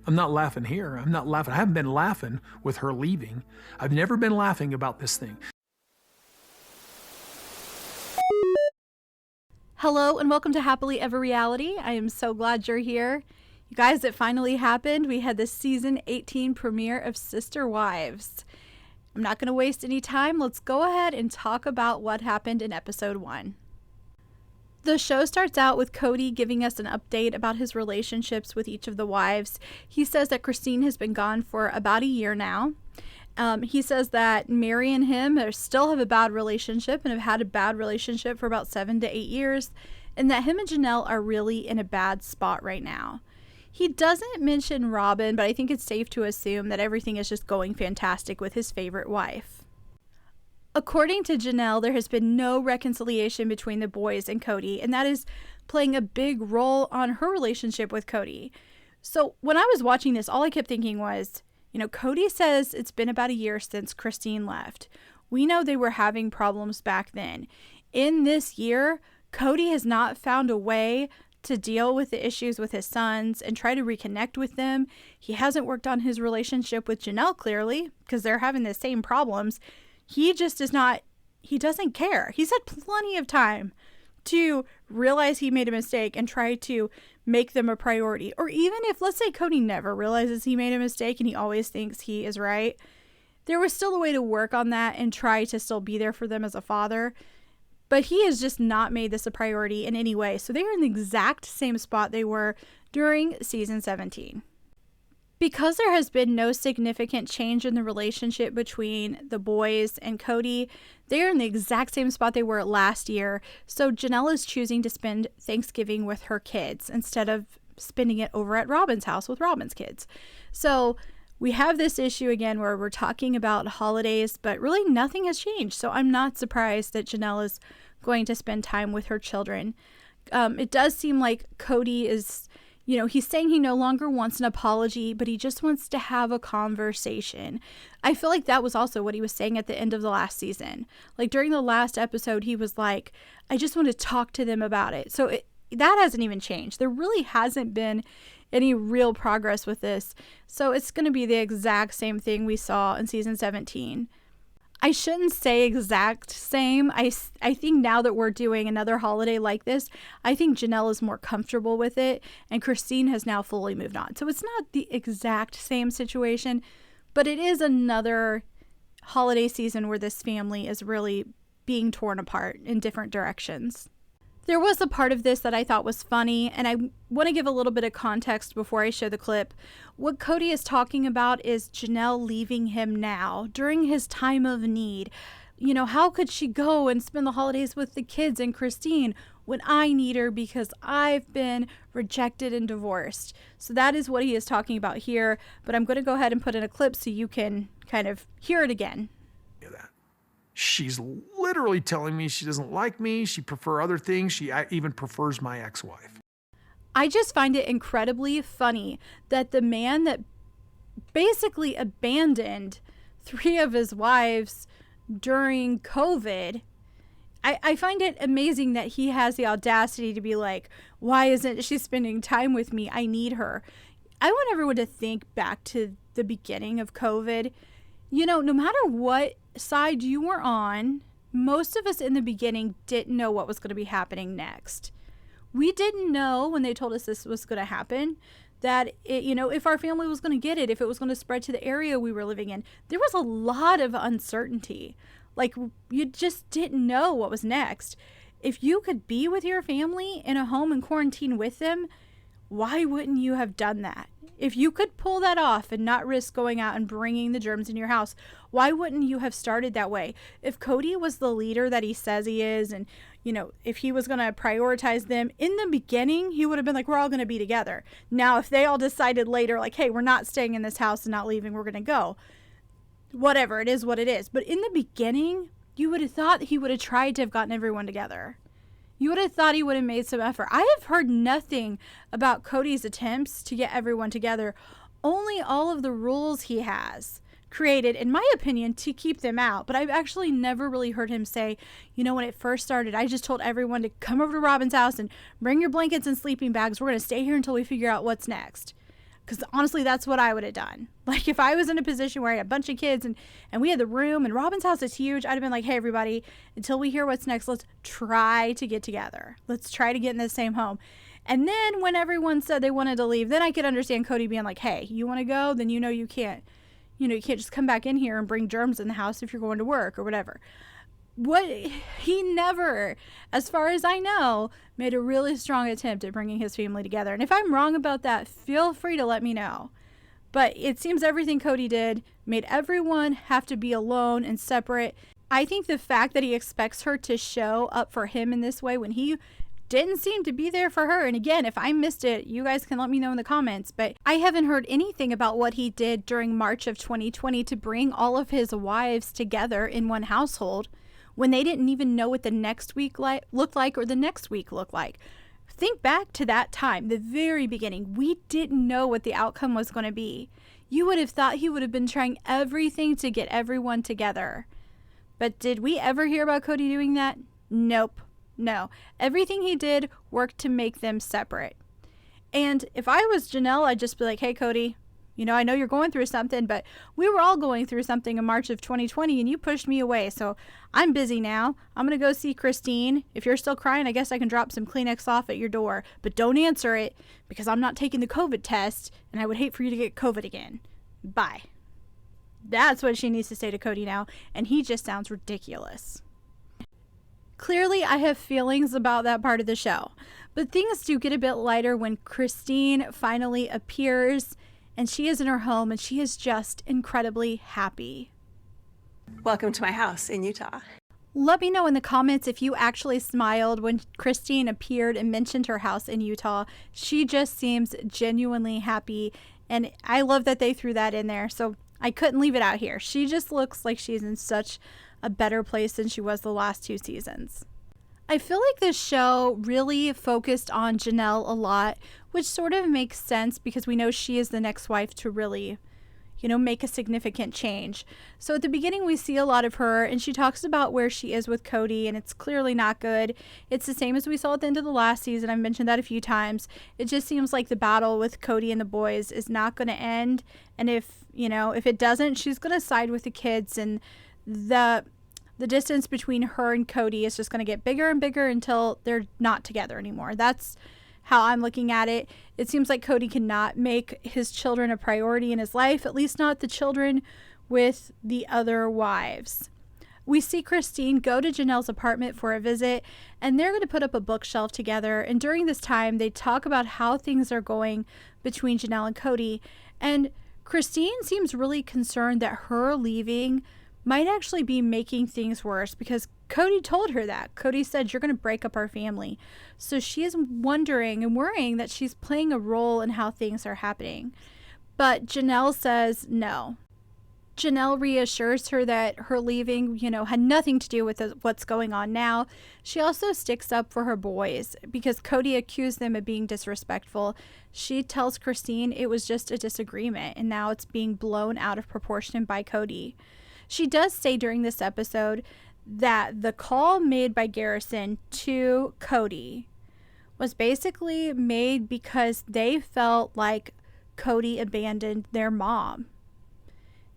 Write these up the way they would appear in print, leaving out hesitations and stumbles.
I'm not laughing here. I'm not laughing. I haven't been laughing with her leaving. I've never been laughing about this thing. Hello and welcome to Happily Ever Reality. I am so glad you're here. You guys, it finally happened. We had the season 18 premiere of Sister Wives. I'm not going to waste any time. Let's go ahead and talk about what happened in episode 1. The show starts out with Cody giving us an update about his relationships with each of the wives. He says that Christine has been gone for about a year now. He says that Meri and him still have a bad relationship and have had a bad relationship for about 7 to 8 years, and that him and Janelle are really in a bad spot right now. He doesn't mention Robyn, but I think it's safe to assume that everything is just going fantastic with his favorite wife. According to Janelle, there has been no reconciliation between the boys and Cody, and that is playing a big role on her relationship with Cody. So when I was watching this, all I kept thinking was, Cody says it's been about a year since Christine left. We know they were having problems back then. In this year, Cody has not found a way to deal with the issues with his sons and try to reconnect with them. He hasn't worked on his relationship with Janelle, clearly, because they're having the same problems. He just he doesn't care. He's had plenty of time to realize he made a mistake and try to make them a priority. Or even if, let's say, Cody never realizes he made a mistake and he always thinks he is right, there was still a way to work on that and try to still be there for them as a father. But he has just not made this a priority in any way. So they are in the exact same spot they were during season 17. Because there has been no significant change in the relationship between the boys and Cody, they are in the exact same spot they were last year. So Janelle is choosing to spend Thanksgiving with her kids instead of spending it over at Robyn's house with Robyn's kids. So we have this issue again where we're talking about holidays, but really nothing has changed. So I'm not surprised that Janelle is going to spend time with her children. It does seem like Cody is, he's saying he no longer wants an apology, but he just wants to have a conversation. I feel like that was also what he was saying at the end of the last season. Like during the last episode, he was like, I just want to talk to them about it. So that hasn't even changed. There really hasn't been any real progress with this. So it's going to be the exact same thing we saw in season 17. I shouldn't say exact same. I think now that we're doing another holiday like this, I think Janelle is more comfortable with it, and Christine has now fully moved on. So it's not the exact same situation, but it is another holiday season where this family is really being torn apart in different directions. There was a part of this that I thought was funny, and I want to give a little bit of context before I show the clip. What Cody is talking about is Janelle leaving him now, during his time of need. How could she go and spend the holidays with the kids and Christine when I need her because I've been rejected and divorced? So that is what he is talking about here, but I'm going to go ahead and put in a clip so you can kind of hear it again. She's literally telling me she doesn't like me. She prefers other things. She even prefers my ex-wife. I just find it incredibly funny that the man that basically abandoned 3 of his wives during COVID, I find it amazing that he has the audacity to be like, why isn't she spending time with me? I need her. I want everyone to think back to the beginning of COVID. No matter what side you were on, most of us in the beginning didn't know what was going to be happening next. We didn't know when they told us this was going to happen that if our family was going to get it, if it was going to spread to the area we were living in. There was a lot of uncertainty. Like, you just didn't know what was next. If you could be with your family in a home and quarantine with them, why wouldn't you have done that? If you could pull that off and not risk going out and bringing the germs in your house, why wouldn't you have started that way? If Cody was the leader that he says he is, and, if he was going to prioritize them in the beginning, he would have been like, we're all going to be together. Now, if they all decided later, like, hey, we're not staying in this house and not leaving, we're going to go. Whatever, it is what it is. But in the beginning, you would have thought he would have tried to have gotten everyone together. You would have thought he would have made some effort. I have heard nothing about Cody's attempts to get everyone together. Only all of the rules he has created, in my opinion, to keep them out. But I've actually never really heard him say, when it first started, I just told everyone to come over to Robyn's house and bring your blankets and sleeping bags. We're going to stay here until we figure out what's next. Because honestly, that's what I would have done. Like if I was in a position where I had a bunch of kids and we had the room and Robyn's house is huge, I'd have been like, hey, everybody, until we hear what's next, let's try to get together. Let's try to get in the same home. And then when everyone said they wanted to leave, then I could understand Kody being like, hey, you want to go? Then you can't. You can't just come back in here and bring germs in the house if you're going to work or whatever. He never, as far as I know, made a really strong attempt at bringing his family together. And if I'm wrong about that, feel free to let me know. But it seems everything Kody did made everyone have to be alone and separate. I think the fact that he expects her to show up for him in this way when he didn't seem to be there for her. And again, if I missed it, you guys can let me know in the comments. But I haven't heard anything about what he did during March of 2020 to bring all of his wives together in one household when they didn't even know what the next week looked like or the next week looked like. Think back to that time, the very beginning. We didn't know what the outcome was going to be. You would have thought he would have been trying everything to get everyone together. But did we ever hear about Kody doing that? Nope. No. Everything he did worked to make them separate. And if I was Janelle, I'd just be like, hey, Kody, I know you're going through something, but we were all going through something in March of 2020 and you pushed me away. So I'm busy now. I'm going to go see Christine. If you're still crying, I guess I can drop some Kleenex off at your door, but don't answer it because I'm not taking the COVID test and I would hate for you to get COVID again. Bye. That's what she needs to say to Kody now. And he just sounds ridiculous. Clearly, I have feelings about that part of the show, but things do get a bit lighter when Christine finally appears. And she is in her home, and she is just incredibly happy. Welcome to my house in Utah. Let me know in the comments if you actually smiled when Christine appeared and mentioned her house in Utah. She just seems genuinely happy, and I love that they threw that in there, so I couldn't leave it out here. She just looks like she's in such a better place than she was the last 2 seasons. I feel like this show really focused on Janelle a lot, which sort of makes sense because we know she is the next wife to really, make a significant change. So at the beginning, we see a lot of her and she talks about where she is with Kody, and it's clearly not good. It's the same as we saw at the end of the last season. I've mentioned that a few times. It just seems like the battle with Kody and the boys is not going to end. And if it doesn't, she's going to side with the kids, and the distance between her and Kody is just going to get bigger and bigger until they're not together anymore. That's how I'm looking at it. It seems like Kody cannot make his children a priority in his life, at least not the children with the other wives. We see Christine go to Janelle's apartment for a visit, and they're going to put up a bookshelf together. And during this time, they talk about how things are going between Janelle and Kody. And Christine seems really concerned that her leaving might actually be making things worse because Kody told her that. Kody said, you're going to break up our family. So she is wondering and worrying that she's playing a role in how things are happening. But Janelle says no. Janelle reassures her that her leaving, had nothing to do with what's going on now. She also sticks up for her boys because Kody accused them of being disrespectful. She tells Christine it was just a disagreement and now it's being blown out of proportion by Kody. She does say during this episode that the call made by Garrison to Kody was basically made because they felt like Kody abandoned their mom.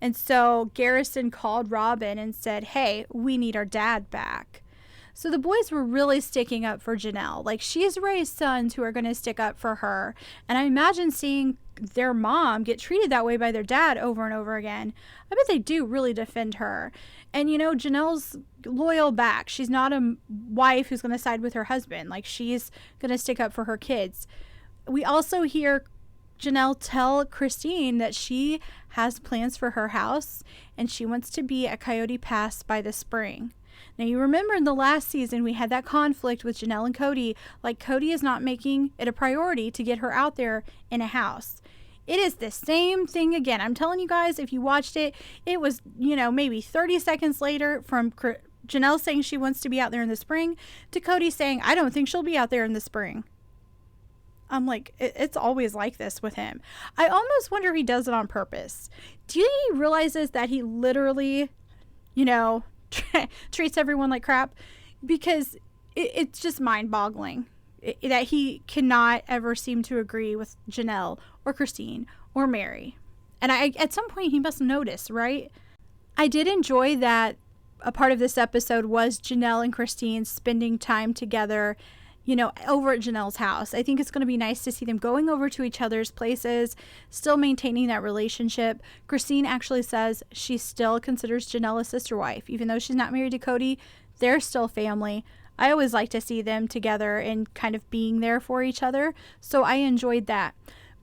And so Garrison called Robyn and said, hey, we need our dad back. So the boys were really sticking up for Janelle. Like, she's raised sons who are going to stick up for her. And I imagine seeing their mom get treated that way by their dad over and over again. I bet they do really defend her. And, Janelle's loyal back. She's not a wife who's going to side with her husband. Like, she's going to stick up for her kids. We also hear Janelle tell Christine that she has plans for her house and she wants to be at Coyote Pass by the spring. Now, you remember in the last season, we had that conflict with Janelle and Kody. Like, Kody is not making it a priority to get her out there in a house. It is the same thing again. I'm telling you guys, if you watched it, it was, maybe 30 seconds later from Janelle saying she wants to be out there in the spring to Kody saying, I don't think she'll be out there in the spring. I'm like, it's always like this with him. I almost wonder if he does it on purpose. Do you think he realizes that he literally, treats everyone like crap? Because it's just mind-boggling that he cannot ever seem to agree with Janelle or Christine or Meri. And at some point he must notice, right? I did enjoy that a part of this episode was Janelle and Christine spending time together, over at Janelle's house. I think it's going to be nice to see them going over to each other's places, still maintaining that relationship. Christine actually says she still considers Janelle a sister wife. Even though she's not married to Kody, they're still family. I always like to see them together and kind of being there for each other. So I enjoyed that.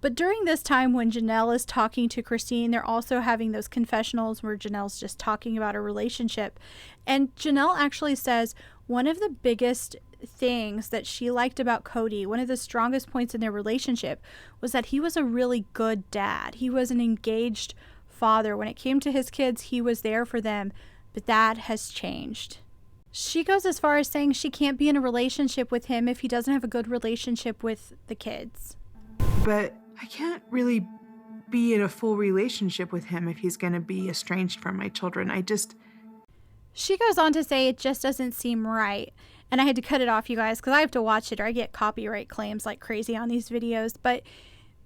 But during this time when Janelle is talking to Christine, they're also having those confessionals where Janelle's just talking about her relationship. And Janelle actually says one of the biggest things that she liked about Kody, one of the strongest points in their relationship, was that he was a really good dad. He was an engaged father. When it came to his kids, he was there for them. But that has changed. She goes as far as saying she can't be in a relationship with him if he doesn't have a good relationship with the kids. But I can't really be in a full relationship with him if he's going to be estranged from my children. She goes on to say it just doesn't seem right. And I had to cut it off, you guys, because I have to watch it or I get copyright claims like crazy on these videos. But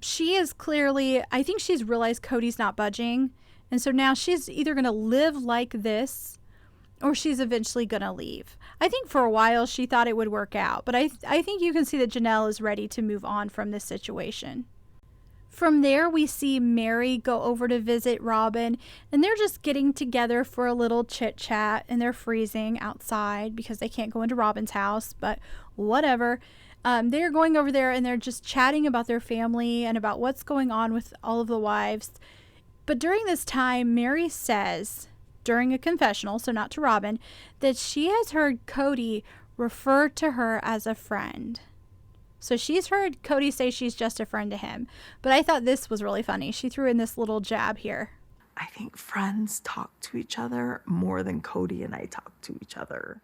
she is clearly, I think she's realized Kody's not budging. And so now she's either going to live like this or she's eventually going to leave. I think for a while she thought it would work out. But I think you can see that Janelle is ready to move on from this situation. From there, we see Meri go over to visit Robyn, and they're just getting together for a little chit-chat, and they're freezing outside because they can't go into Robyn's house, but whatever. They're going over there, and they're just chatting about their family and about what's going on with all of the wives. But during this time, Meri says, during a confessional, so not to Robyn, that she has heard Kody refer to her as a friend. So she's heard Kody say she's just a friend to him. But I thought this was really funny. She threw in this little jab here. I think friends talk to each other more than Kody and I talk to each other.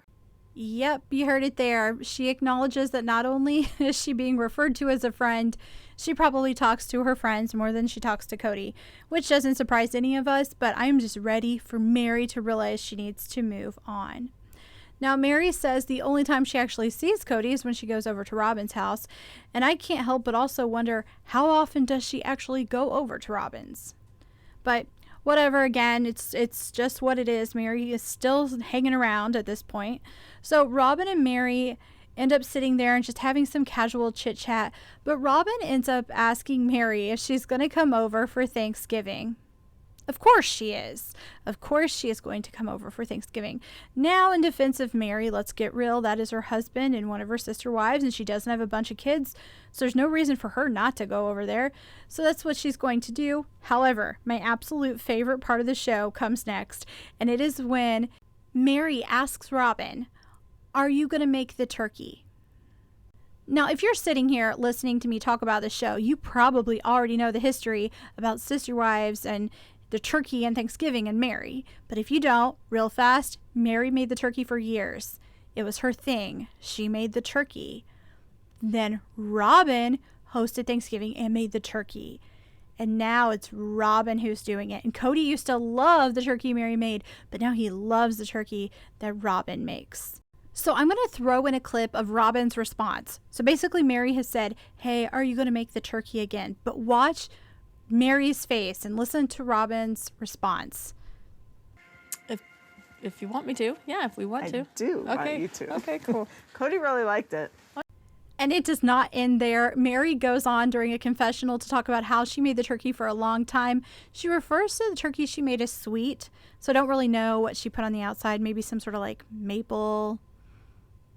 Yep, you heard it there. She acknowledges that not only is she being referred to as a friend, she probably talks to her friends more than she talks to Kody, which doesn't surprise any of us, but I'm just ready for Meri to realize she needs to move on. Now, Meri says the only time she actually sees Kody is when she goes over to Robyn's house, and I can't help but also wonder how often does she actually go over to Robyn's? But whatever, again, it's just what it is. Meri is still hanging around at this point. So Robyn and Meri end up sitting there and just having some casual chit chat, but Robyn ends up asking Meri if she's going to come over for Thanksgiving. Of course she is. Of course she is going to come over for Thanksgiving. Now, in defense of Meri, let's get real. That is her husband and one of her sister wives, and she doesn't have a bunch of kids, so there's no reason for her not to go over there. So that's what she's going to do. However, my absolute favorite part of the show comes next, and it is when Meri asks Robyn, "Are you going to make the turkey?" Now, if you're sitting here listening to me talk about the show, you probably already know the history about sister wives and the turkey and Thanksgiving and Meri. But if you don't, real fast, Meri made the turkey for years. It was her thing. She made the turkey. Then Robyn hosted Thanksgiving and made the turkey. And now it's Robyn who's doing it. And Kody used to love the turkey Meri made, but now he loves the turkey that Robyn makes. So I'm going to throw in a clip of Robyn's response. So basically Meri has said, "Hey, are you going to make the turkey again?" But watch Meri's face and listen to Robyn's response. If you want me to. Yeah, if we want to. I do want you to. Okay, cool. Kody really liked it. And it does not end there. Meri goes on during a confessional to talk about how she made the turkey for a long time. She refers to the turkey she made as sweet. So I don't really know what she put on the outside. Maybe some sort of like maple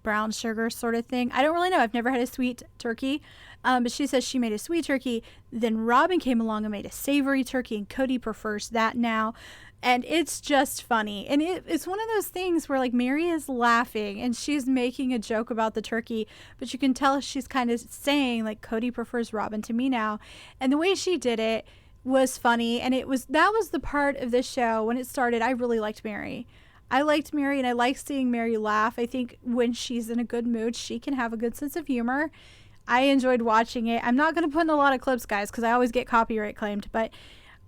brown sugar sort of thing. I don't really know. I've never had a sweet turkey. But she says she made a sweet turkey. Then Robyn came along and made a savory turkey, and Kody prefers that now. And it's just funny. And it's one of those things where like Meri is laughing and she's making a joke about the turkey, but you can tell she's kind of saying like Kody prefers Robyn to me now. And the way she did it was funny. And that was the part of this show when it started. I really liked Meri. I liked Meri and I like seeing Meri laugh. I think when she's in a good mood, she can have a good sense of humor. I enjoyed watching it. I'm not going to put in a lot of clips, guys, because I always get copyright claimed, but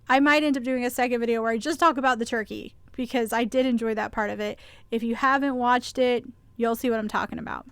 I might end up doing a second video where I just talk about the turkey because I did enjoy that part of it. If you haven't watched it, you'll see what I'm talking about.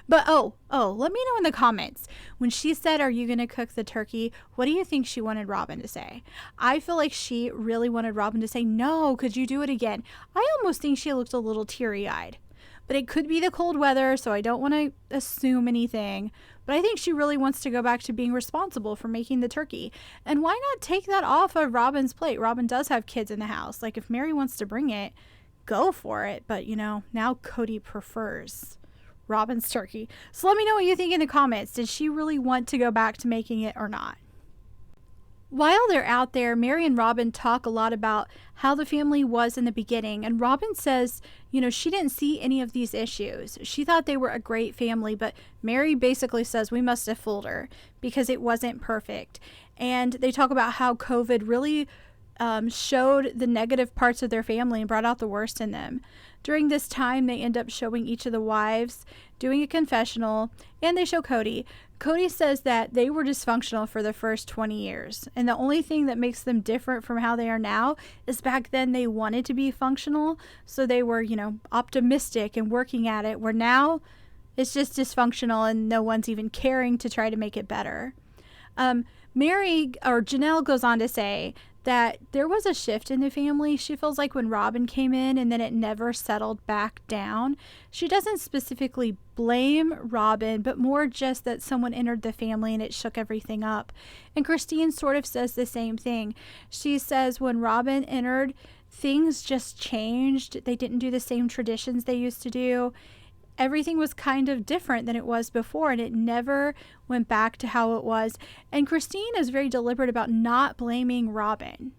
But let me know in the comments. When she said, "Are you going to cook the turkey?" What do you think she wanted Robyn to say? I feel like she really wanted Robyn to say, "No, could you do it again?" I almost think she looked a little teary-eyed. But it could be the cold weather, so I don't want to assume anything. But I think she really wants to go back to being responsible for making the turkey. And why not take that off of Robyn's plate? Robyn does have kids in the house. Like, if Meri wants to bring it, go for it. But, now Kody prefers Robyn's turkey. So let me know what you think in the comments. Did she really want to go back to making it or not? While they're out there, Meri and Robyn talk a lot about how the family was in the beginning. And Robyn says, she didn't see any of these issues. She thought they were a great family, but Meri basically says we must have fooled her because it wasn't perfect. And they talk about how COVID really showed the negative parts of their family and brought out the worst in them. During this time, they end up showing each of the wives doing a confessional, and they show Kody. Kody says that they were dysfunctional for the first 20 years, and the only thing that makes them different from how they are now is back then they wanted to be functional, so they were, optimistic and working at it, where now it's just dysfunctional and no one's even caring to try to make it better. Janelle goes on to say that there was a shift in the family. She feels like when Robyn came in and then it never settled back down. She doesn't specifically blame Robyn, but more just that someone entered the family and it shook everything up. And Christine sort of says the same thing. She says when Robyn entered, things just changed. They didn't do the same traditions they used to do. Everything was kind of different than it was before, and it never went back to how it was. And Christine is very deliberate about not blaming Robyn.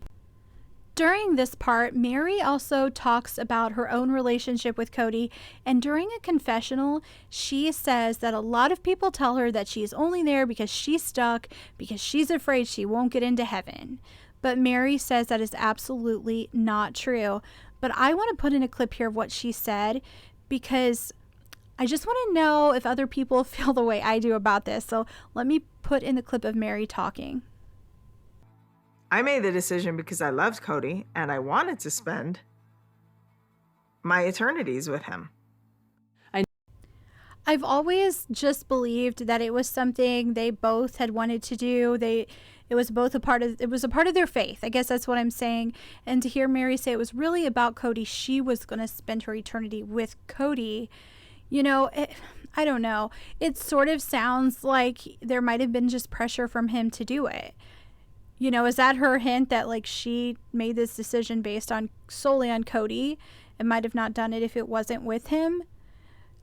During this part, Meri also talks about her own relationship with Kody, and during a confessional, she says that a lot of people tell her that she's only there because she's stuck, because she's afraid she won't get into heaven. But Meri says that is absolutely not true. But I want to put in a clip here of what she said, because I just want to know if other people feel the way I do about this. So let me put in the clip of Meri talking. I made the decision because I loved Kody and I wanted to spend my eternities with him. I've always just believed that it was something they both had wanted to do. It was a part of their faith. I guess that's what I'm saying. And to hear Meri say it was really about Kody, she was going to spend her eternity with Kody. I don't know. It sort of sounds like there might have been just pressure from him to do it. Is that her hint that she made this decision based solely on Kody and might have not done it if it wasn't with him?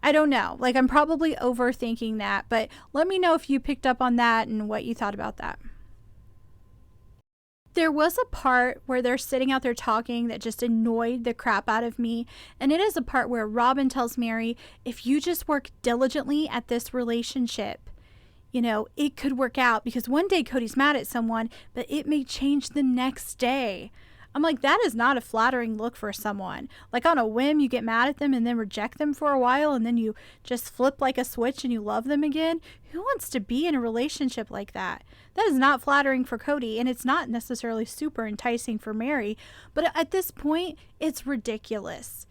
I don't know. I'm probably overthinking that, but let me know if you picked up on that and what you thought about that. There was a part where they're sitting out there talking that just annoyed the crap out of me. And it is a part where Robyn tells Meri, if you just work diligently at this relationship, it could work out, because one day Kody's mad at someone, but it may change the next day. I'm like, that is not a flattering look for someone. On a whim, you get mad at them and then reject them for a while, and then you just flip like a switch and you love them again. Who wants to be in a relationship like that? That is not flattering for Kody, and it's not necessarily super enticing for Meri. But at this point, it's ridiculous.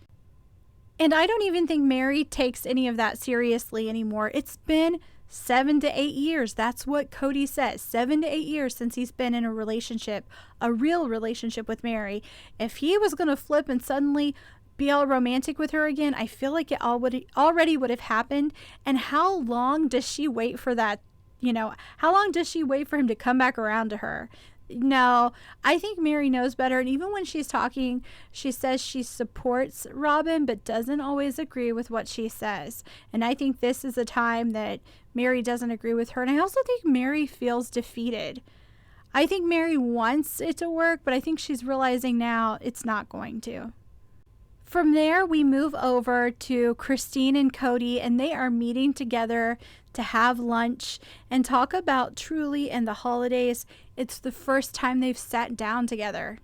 And I don't even think Meri takes any of that seriously anymore. It's been 7 to 8 years. That's what Kody says. 7 to 8 years since he's been in a relationship, a real relationship with Meri. If he was going to flip and suddenly be all romantic with her again, I feel like it already would have happened. And how long does she wait for that? How long does she wait for him to come back around to her? No, I think Meri knows better. And even when she's talking, she says she supports Robyn, but doesn't always agree with what she says. And I think this is a time that Meri doesn't agree with her. And I also think Meri feels defeated. I think Meri wants it to work, but I think she's realizing now it's not going to. From there, we move over to Christine and Kody, and they are meeting together to have lunch and talk about Truly and the holidays. It's the first time they've sat down together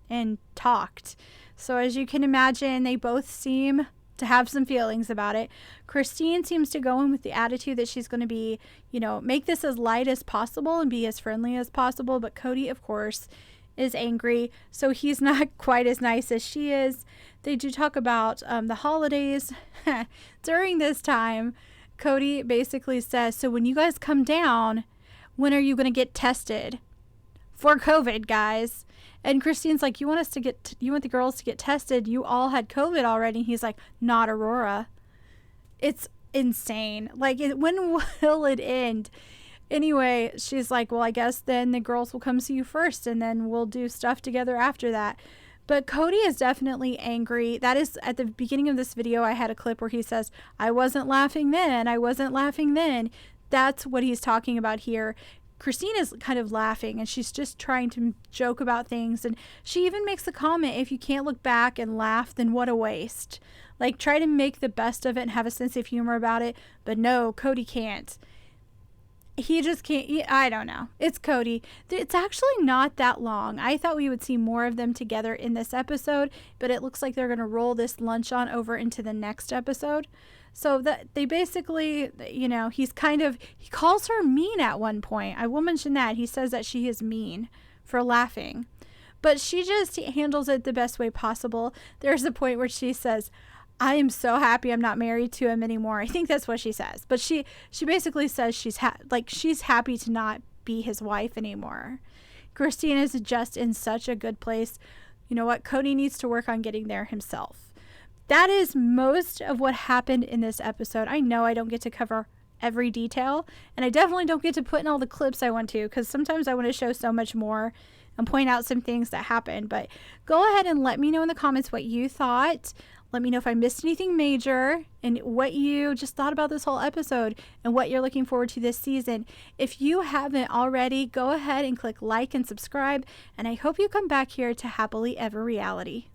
and talked. So as you can imagine, they both seem to have some feelings about it. Christine seems to go in with the attitude that she's going to be, make this as light as possible and be as friendly as possible. But Kody, of course, is angry, so he's not quite as nice as she is. They do talk about the holidays. During this time, Kody basically says, so when you guys come down, when are you going to get tested for COVID, guys? And Christine's like, you want the girls to get tested? You all had COVID already. And he's like, not Aurora. It's insane. Like, when will it end? Anyway, she's like, well, I guess then the girls will come see you first and then we'll do stuff together after that. But Kody is definitely angry. That is, at the beginning of this video, I had a clip where he says, I wasn't laughing then. I wasn't laughing then. That's what he's talking about here. Christine is kind of laughing and she's just trying to joke about things. And she even makes a comment, if you can't look back and laugh, then what a waste. Like, try to make the best of it and have a sense of humor about it. But no, Kody can't. He just can't. I don't know. It's Kody. It's actually not that long. I thought we would see more of them together in this episode, but it looks like they're going to roll this lunch on over into the next episode. So that they basically, he calls her mean at one point. I will mention that. He says that she is mean for laughing, but she just handles it the best way possible. There's a point where she says, I am so happy I'm not married to him anymore. I think that's what she says. But she basically says she's happy to not be his wife anymore. Christine is just in such a good place. You know what? Kody needs to work on getting there himself. That is most of what happened in this episode. I know I don't get to cover every detail, and I definitely don't get to put in all the clips I want to, because sometimes I want to show so much more and point out some things that happened. But go ahead and let me know in the comments what you thought. Let me know if I missed anything major and what you just thought about this whole episode and what you're looking forward to this season. If you haven't already, go ahead and click like and subscribe, and I hope you come back here to Happily Ever Reality.